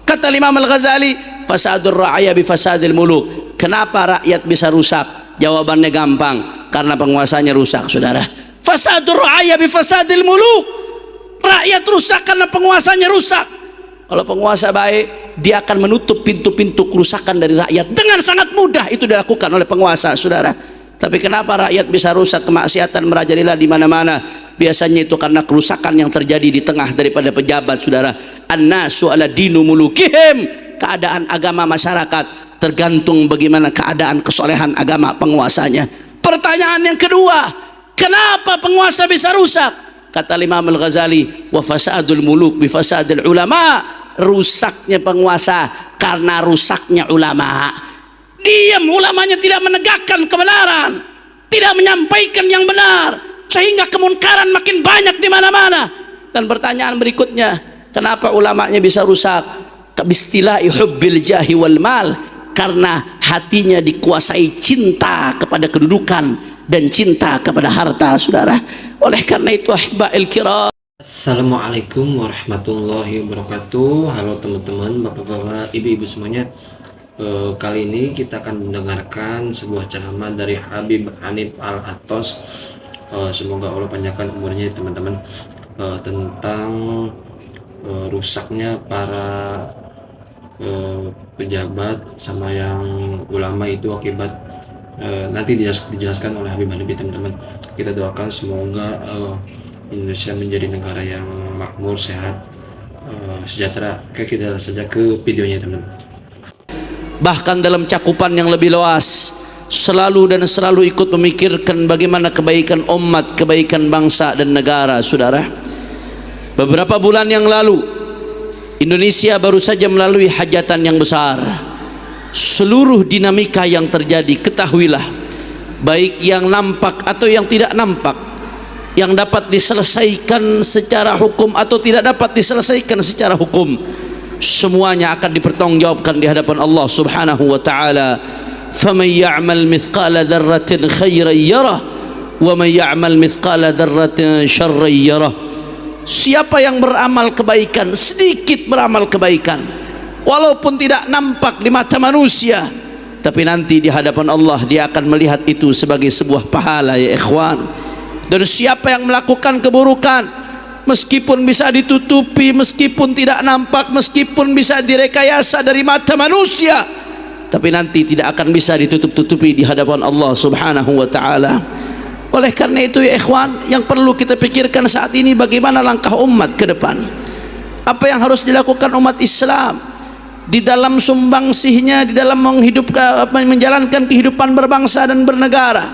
Kata Imam Al-Ghazali, fasadur ra'aya bi fasadil muluk. Kenapa rakyat bisa rusak? Jawabannya gampang, karena penguasanya rusak, saudara. Fasadur ra'aya bi fasadil muluk. Rakyat rusak karena penguasanya rusak. Kalau penguasa baik, dia akan menutup pintu-pintu kerusakan dari rakyat dengan sangat mudah. Itu dilakukan oleh penguasa, saudara. Tapi kenapa rakyat bisa rusak, kemaksiatan merajalela di mana-mana? Biasanya itu karena kerusakan yang terjadi di tengah daripada pejabat, saudara. An-nasu ala dinu mulukihim. Keadaan agama masyarakat tergantung bagaimana keadaan kesolehan agama penguasanya. Pertanyaan yang kedua, kenapa penguasa bisa rusak? Kata Imam Al-Ghazali, wa fasadul muluk bi fasadil ulama. Rusaknya penguasa karena rusaknya ulama. Diam, ulamanya tidak menegakkan kebenaran, tidak menyampaikan yang benar, sehingga kemunkaran makin banyak di mana-mana. Dan pertanyaan berikutnya, kenapa ulamanya bisa rusak? Bistilahi hubbil jahi wal mal. Karena hatinya dikuasai cinta kepada kedudukan dan cinta kepada harta, saudara. Oleh karena itu, ahiba'il kiram, Assalamualaikum warahmatullahi wabarakatuh. Halo teman-teman, bapak-bapak, ibu-ibu semuanya. Kali ini kita akan mendengarkan sebuah ceramah dari Habib Hanif Al-Attos. Semoga Allah panjangkan umurnya teman-teman, tentang rusaknya para pejabat sama yang ulama itu akibat nanti dijelaskan oleh Habib Hanif, teman-teman. Kita doakan semoga Indonesia menjadi negara yang makmur, sehat, sejahtera. Oke, kita saja ke videonya, teman-teman. bahkan dalam cakupan yang lebih luas, selalu ikut memikirkan bagaimana kebaikan umat, kebaikan bangsa dan negara, saudara. Beberapa bulan yang lalu, Indonesia baru saja melalui hajatan yang besar. Seluruh dinamika yang terjadi, ketahuilah, baik yang nampak atau yang tidak nampak, yang dapat diselesaikan secara hukum atau tidak dapat diselesaikan secara hukum, semuanya akan dipertanggungjawabkan di hadapan Allah Subhanahu wa taala. Faman ya'mal mithqala dzarratin khairan yarah wa man ya'mal mithqala dzarratin syarran yarah. Siapa yang beramal kebaikan, sedikit beramal kebaikan, walaupun tidak nampak di mata manusia, tapi nanti di hadapan Allah dia akan melihat itu sebagai sebuah pahala, ya ikhwan. Dan siapa yang melakukan keburukan, meskipun bisa ditutupi, meskipun tidak nampak, meskipun bisa direkayasa dari mata manusia, tapi nanti tidak akan bisa ditutup-tutupi di hadapan Allah Subhanahu wa ta'ala. Oleh karena itu, ya ikhwan, yang perlu kita pikirkan saat ini bagaimana langkah umat ke depan. Apa yang harus dilakukan umat Islam di dalam sumbangsihnya, di dalam menjalankan kehidupan berbangsa dan bernegara.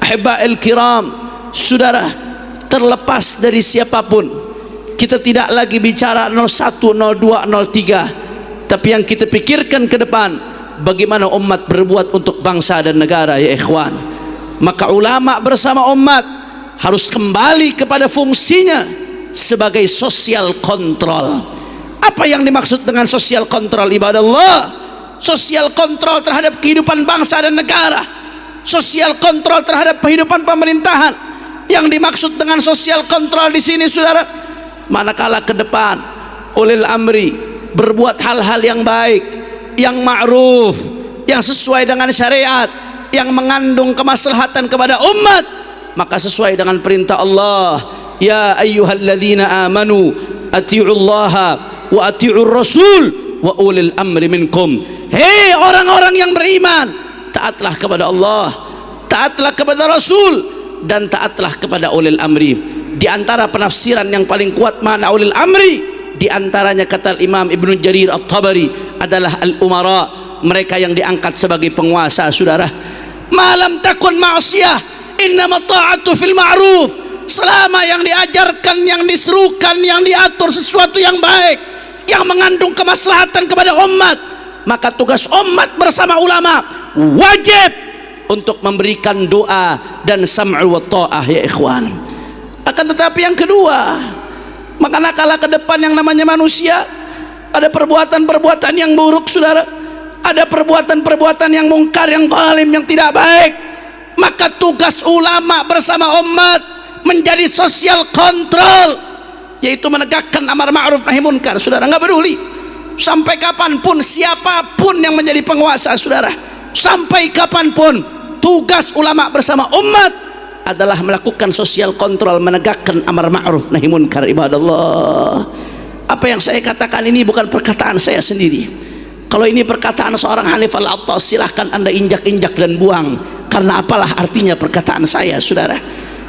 Ahiba'il kiram, saudara, terlepas dari siapapun, kita tidak lagi bicara 01, 02, 03, tapi yang kita pikirkan ke depan, bagaimana umat berbuat untuk bangsa dan negara, ya ikhwan. Maka ulama bersama umat harus kembali kepada fungsinya sebagai sosial kontrol. Apa yang dimaksud dengan sosial kontrol, ibadah Allah? Sosial kontrol terhadap kehidupan bangsa dan negara, sosial kontrol terhadap kehidupan pemerintahan. Yang dimaksud dengan sosial kontrol di sini, saudara, manakala ke depan ulil amri berbuat hal-hal yang baik, yang ma'ruf, yang sesuai dengan syariat, yang mengandung kemaslahatan kepada umat, maka sesuai dengan perintah Allah, ya ayyuhalladzina amanu ati'ullaha wa ati'ur rasul wa ulil amri minkum. Hei orang-orang yang beriman, taatlah kepada Allah, taatlah kepada Rasul, dan taatlah kepada ulil amri. Di antara penafsiran yang paling kuat makna ulil amri, di antaranya kata Imam Ibnu Jarir At-Tabari adalah al-umara, mereka yang diangkat sebagai penguasa, saudara. Malam takun ma'siyah, innama ta'atu fil ma'ruf. Selama yang diajarkan, yang diserukan, yang diatur sesuatu yang baik, yang mengandung kemaslahatan kepada umat, maka tugas umat bersama ulama wajib untuk memberikan doa dan sam'u wa ta'ah, ya ikhwan. Akan tetapi yang kedua, maka nakala ke depan yang namanya manusia, ada perbuatan-perbuatan yang buruk, saudara, ada perbuatan-perbuatan yang mungkar, yang zalim, yang tidak baik. Maka tugas ulama bersama umat menjadi sosial kontrol, yaitu menegakkan amar ma'ruf nahi munkar, saudara. Nggak peduli sampai kapanpun, siapapun yang menjadi penguasa, saudara, sampai kapanpun, tugas ulama bersama umat adalah melakukan sosial kontrol, menegakkan amar ma'ruf nahi munkar. Ibadallah, apa yang saya katakan ini bukan perkataan saya sendiri. Kalau ini perkataan seorang Hanif Al-Attas, silahkan anda injak-injak dan buang, karena apalah artinya perkataan saya, saudara.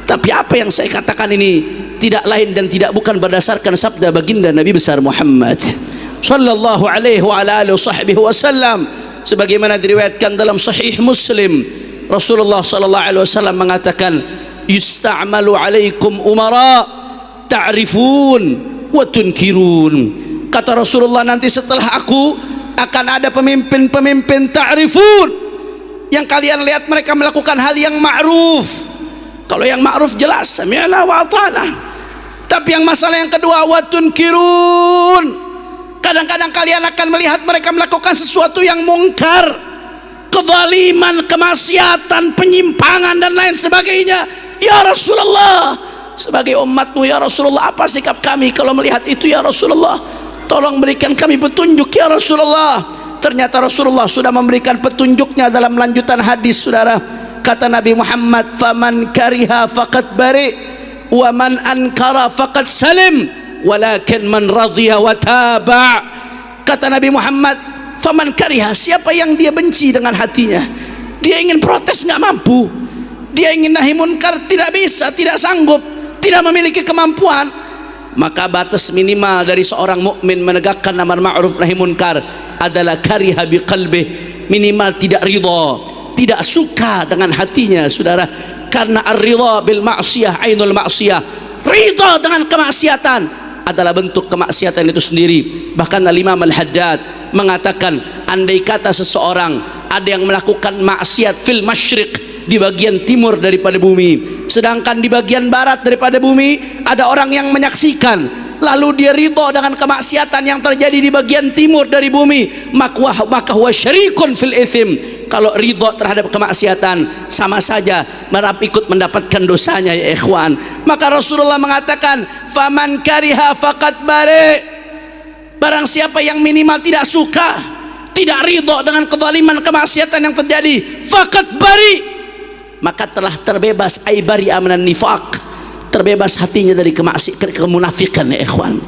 Tapi apa yang saya katakan ini tidak lain dan tidak bukan berdasarkan sabda baginda Nabi besar Muhammad sallallahu alaihi wa ala alihi wasallam, sebagaimana diriwayatkan dalam Sahih Muslim. Rasulullah sallallahu alaihi wasallam mengatakan, "Yusta'malu alaikum umara ta'rifun wa tunkirun." Kata Rasulullah, nanti setelah aku akan ada pemimpin-pemimpin ta'rifun, yang kalian lihat mereka melakukan hal yang ma'ruf. Kalau yang ma'ruf jelas sami'na wa ata'na. Tapi yang masalah yang kedua, wa tunkirun, kadang-kadang kalian akan melihat mereka melakukan sesuatu yang mungkar, kezaliman, kemaksiatan, penyimpangan dan lain sebagainya. Ya Rasulullah, sebagai umatmu ya Rasulullah, apa sikap kami kalau melihat itu ya Rasulullah? Tolong berikan kami petunjuk ya Rasulullah. Ternyata Rasulullah sudah memberikan petunjuknya dalam lanjutan hadis, saudara. Kata Nabi Muhammad, "Faman kariha faqad bari wa man ankara faqad salim walakin man radhiya wa taba." Kata Nabi Muhammad, "Faman kariha," siapa yang dia benci dengan hatinya, dia ingin protes nggak mampu, dia ingin nahi munkar tidak bisa, tidak sanggup, tidak memiliki kemampuan, maka batas minimal dari seorang mukmin menegakkan amar ma'ruf nahi munkar adalah kariha biqalbih, minimal tidak ridha, tidak suka dengan hatinya, saudara. Karena ar-ridha bil ma'siyah ainul ma'siyah, ridha dengan kemaksiatan adalah bentuk kemaksiatan itu sendiri. Bahkan Al-Imam Al-Haddad mengatakan, andai kata seseorang ada yang melakukan maksiat fil masyriq, di bagian timur daripada bumi, sedangkan di bagian barat daripada bumi ada orang yang menyaksikan, lalu dia ridha dengan kemaksiatan yang terjadi di bagian timur dari bumi, maka huwa syarikun fil ithim. Kalau ridha terhadap kemaksiatan, sama saja ikut mendapatkan dosanya ya ikhwan. Maka Rasulullah mengatakan, "Faman kariha faqad bari." Barang siapa yang minimal tidak suka, tidak ridha dengan kezaliman kemaksiatan yang terjadi, faqad bari, maka telah terbebas ay bari amanan nifaq, terbebas hatinya dari kemunafikan ya ikhwan.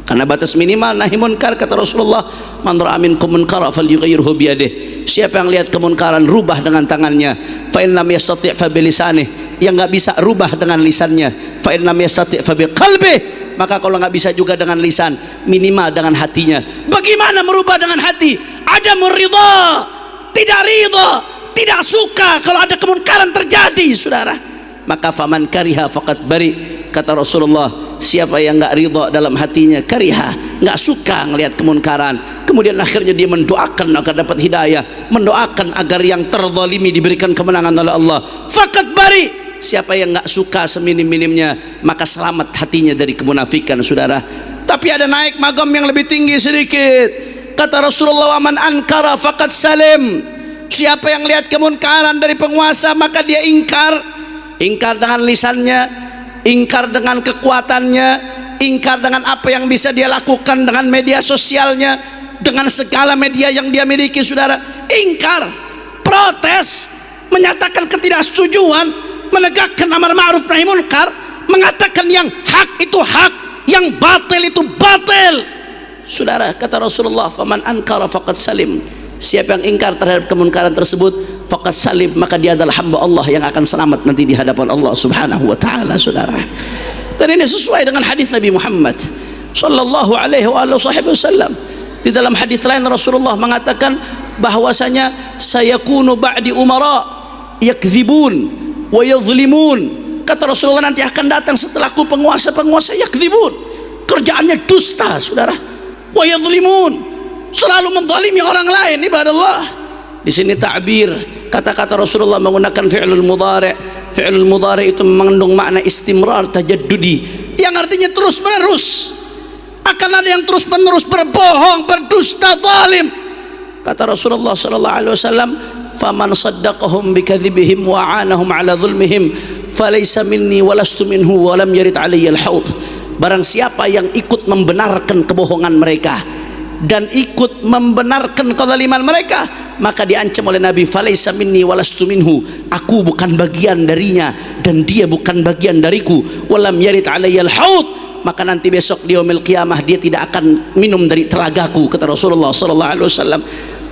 Karena batas minimal nahi munkar, kata Rasulullah, "Man ra'a minkum munkara falyughayyirhu bi yadihi." Siapa yang lihat kemunkaran, rubah dengan tangannya. Fa in lam yastati' fa bi lisanihi. Yang enggak bisa rubah dengan lisannya. Fa in lam yastati' fa bi qalbihi. Maka kalau enggak bisa juga dengan lisan, minimal dengan hatinya. Bagaimana merubah dengan hati? Ada ridha, tidak ridha, tidak suka kalau ada kemunkaran terjadi, saudara. Maka faman kariha faqad bari. Kata Rasulullah, siapa yang enggak ridha dalam hatinya, kariha, enggak suka ngelihat kemunkaran, kemudian akhirnya dia mendoakan agar dapat hidayah, mendoakan agar yang terzalimi diberikan kemenangan oleh Allah, faqad bari. Siapa yang enggak suka seminim-minimnya, maka selamat hatinya dari kemunafikan, saudara. Tapi ada naik magam yang lebih tinggi sedikit. Kata Rasulullah, "Man ankara faqad salim." Siapa yang lihat kemunkaran dari penguasa, maka dia ingkar. Ingkar dengan lisannya, ingkar dengan kekuatannya, ingkar dengan apa yang bisa dia lakukan dengan media sosialnya, dengan segala media yang dia miliki, saudara. Ingkar, protes, menyatakan ketidaksetujuan, menegakkan amar ma'ruf nahi munkar, mengatakan yang hak itu hak, yang batil itu batil. Saudara, kata Rasulullah, "Faman ankara faqad salim." Siapa yang ingkar terhadap kemunkaran tersebut, faqad salim, maka dia adalah hamba Allah yang akan selamat nanti di hadapan Allah Subhanahu wa taala, saudara. Dan ini sesuai dengan hadis Nabi Muhammad sallallahu alaihi wasallam. Di dalam hadis lain Rasulullah mengatakan bahwasanya sayakunu ba'di umara yakdzibun wa yadhlimun. Kata Rasulullah, nanti akan datang setelahku penguasa-penguasa yakdzibun, kerjaannya dusta, saudara, wa yadhlimun, selalu menzalimi orang lain. Ibadallah, di sini ta'bir kata-kata Rasulullah menggunakan fi'lul mudhari'. Fi'lul mudhari' itu mengandung makna istimrar tajaddudi, yang artinya terus menerus. Akan ada yang terus menerus berbohong, berdusta, zalim. Kata Rasulullah sallallahu alaihi wasallam, "Faman saddaqahum bikadzibihim wa 'anahum 'ala zulmihim falaysa minni wa lastu minhu wa lam yarid 'alayya al-haud." Barang siapa yang ikut membenarkan kebohongan mereka dan ikut membenarkan kezaliman mereka, maka diancam oleh Nabi, falaisa minni walastu minhu, aku bukan bagian darinya dan dia bukan bagian dariku, walam yarid alayyal haud, maka nanti besok di yaumil qiyamah dia tidak akan minum dari telagaku, kata Rasulullah sallallahu alaihi wasallam.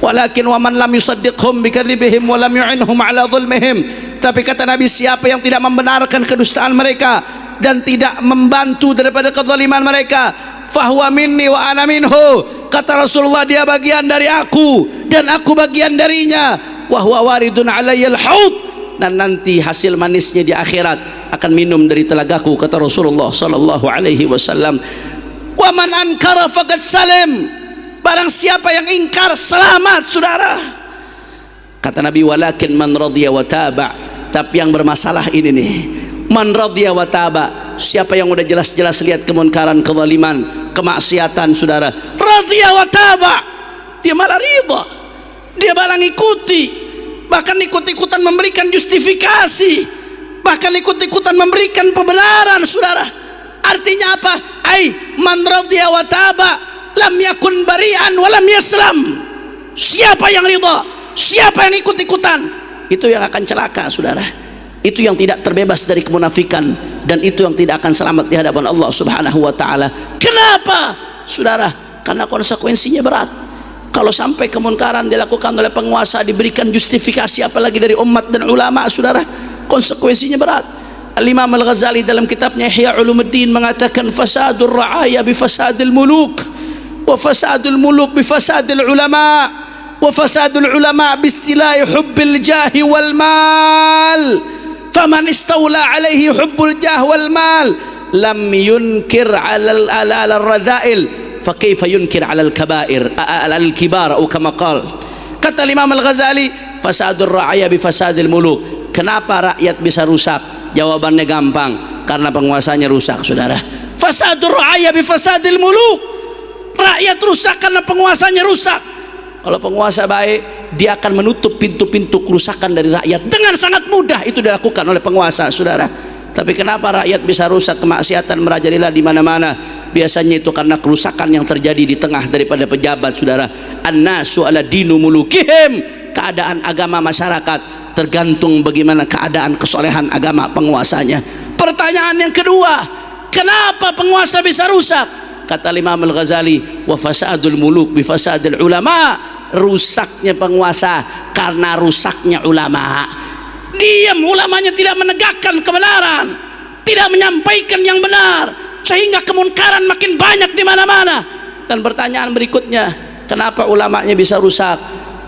Walakin wa man lam yusaddiqhum bikadzibihim wa lam yu'inhum ala dhulmihim, tapi kata Nabi, siapa yang tidak membenarkan kedustaan mereka dan tidak membantu daripada kezaliman mereka, fahuwa minni wa ana minhu, kata Rasulullah, dia bagian dari aku dan aku bagian darinya, wa huwa waridun alayyal haud, dan nanti hasil manisnya di akhirat akan minum dari telagaku, kata Rasulullah sallallahu alaihi wasallam. Wa man ankara faqad salim, barang siapa yang ingkar selamat, saudara. Kata Nabi, walakin man radhiya wa taba, tapi yang bermasalah ini nih, man radhiya wa taba, siapa yang udah jelas-jelas lihat kemunkaran, kezaliman, kemaksiatan, saudara, radhiya wa taba, dia malah ridha, dia malah ngikuti, bahkan ikut-ikutan memberikan justifikasi, bahkan ikut-ikutan memberikan pembenaran, saudara. Artinya apa? Ai man radhiya wa taba lam yakun bari'an wa lam yaslam. Siapa yang ridha, siapa yang ikut-ikutan, itu yang akan celaka, saudara. Itu yang tidak terbebas dari kemunafikan, dan itu yang tidak akan selamat di hadapan Allah Subhanahu wa taala. Kenapa, saudara? Karena konsekuensinya berat. Kalau sampai kemunkaran dilakukan oleh penguasa diberikan justifikasi, apalagi dari umat dan ulama, saudara, konsekuensinya berat. Al-Imam Al-Ghazali dalam kitabnya Ihya Ulumuddin mengatakan, fasadul ra'aya bi fasadil muluk, wa fasadul muluk bi fasadil ulama, wa fasadul ulama bi istilahi hubbil jahi wal mal. Faman istawla alaihi hubbul jah wal mal lam yunkir ala al-radha'il, fa kaifa yunkir ala al-kaba'ir al-kibar, atau kama qala. Kata Imam Al-Ghazali, fasadur ra'aya bi fasadil muluk. Kenapa rakyat bisa rusak? Jawabannya gampang, karena penguasanya rusak, saudara. Fasadur ra'aya bi fasadil muluk, rakyat rusak karena penguasanya rusak. Kalau penguasa baik, dia akan menutup pintu-pintu kerusakan dari rakyat dengan sangat mudah. Itu dilakukan oleh penguasa, saudara. Tapi kenapa rakyat bisa rusak, kemaksiatan merajalela di mana-mana? Biasanya itu karena kerusakan yang terjadi di tengah daripada pejabat, saudara. An-nasu ala dinu mulukihim, keadaan agama masyarakat tergantung bagaimana keadaan kesolehan agama penguasanya. Pertanyaan yang kedua, kenapa penguasa bisa rusak? Kata Imam Al-Ghazali, wa fasadul muluk bi fasadil ulama, rusaknya penguasa karena rusaknya ulama. Diam, ulamanya tidak menegakkan kebenaran, tidak menyampaikan yang benar, sehingga kemunkaran makin banyak di mana-mana. Dan pertanyaan berikutnya, kenapa ulamanya bisa rusak?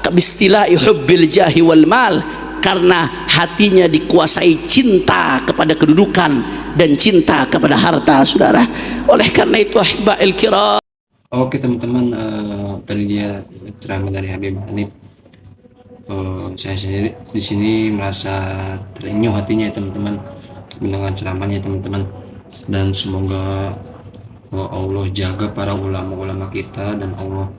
Bistilahi hubbil jahi wal mal, karena hatinya dikuasai cinta kepada kedudukan dan cinta kepada harta, saudara. Oleh karena itu, ahiba'il kiram. Oke teman-teman, tadi dia ceramah dari Habib Hanif. Saya sendiri di sini merasa terenyuh hatinya ya teman-teman, mendengar ceramahnya teman-teman. Dan semoga Allah jaga para ulama-ulama kita, dan Allah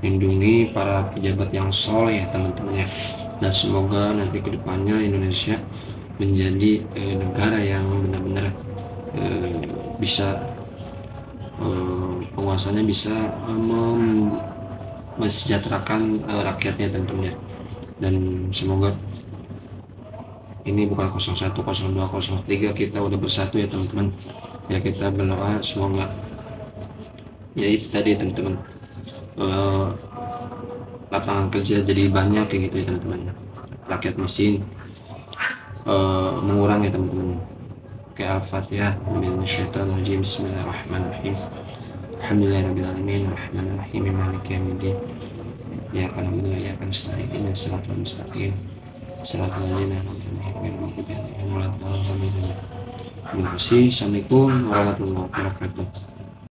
lindungi para pejabat yang soleh ya teman-teman ya. Dan semoga nanti kedepannya Indonesia menjadi negara yang benar-benar bisa penguasanya bisa mensejahterakan rakyatnya tentunya. Dan semoga ini bukan 01, 02, 03, kita udah bersatu ya teman-teman ya. Kita berdoa semoga ya itu tadi teman-teman, lapangan kerja jadi banyak kayak gitu ya teman-teman, rakyat miskin mengurang ya teman-teman. Kayak Al-Fatihah. Bismillahirrahmanirrahim. Bismillahirrahmanirrahim. Alhamdulillahirabbil alamin arrahmanir rahim maliki yaumiddin. Ya kana min ya kana nasta'in ihdinas siratal mustaqim siratal ladzina an'amta alaihim ghairil maghdubi alaihim waladdallin. Terima kasih. Assalamualaikum warahmatullahi wabarakatuh.